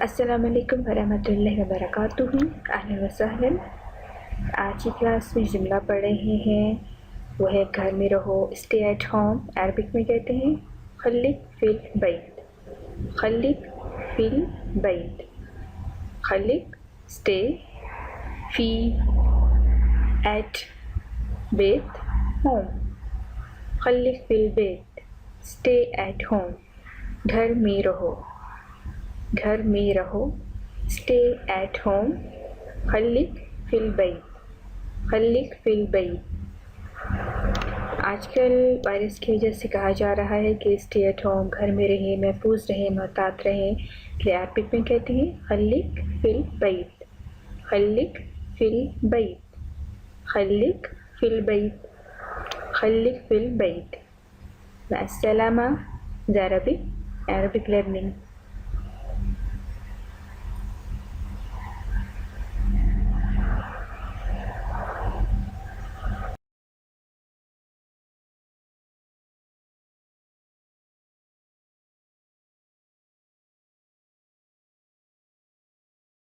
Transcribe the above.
السلام علیکم ورحمۃ اللہ وبرکاتہ. اہلا وسہلا. آج کی کلاس میں جملہ پڑھ رہے ہیں وہ ہے گھر میں رہو، اسٹے ایٹ ہوم. عربک میں کہتے ہیں خلق فی البیت. خلق فی البیت. خلق اسٹے، فی ایٹ بیت ہوم. خلق فی البیت اسٹے ایٹ ہوم. گھر میں رہو، گھر میں رہو، اسٹے ایٹ ہوم. خلق فی البیت، خلق فی البیت. آج کل وائرس کی وجہ سے کہا جا رہا ہے کہ اسٹے ایٹ ہوم، گھر میں رہیں، محفوظ رہیں، محتاط رہیں. عربک میں کہتے ہیں خلق فی البیت. خلق فی البیت، خلق فی البیت، خلق فی البیت. السلامہ. Arabic learning.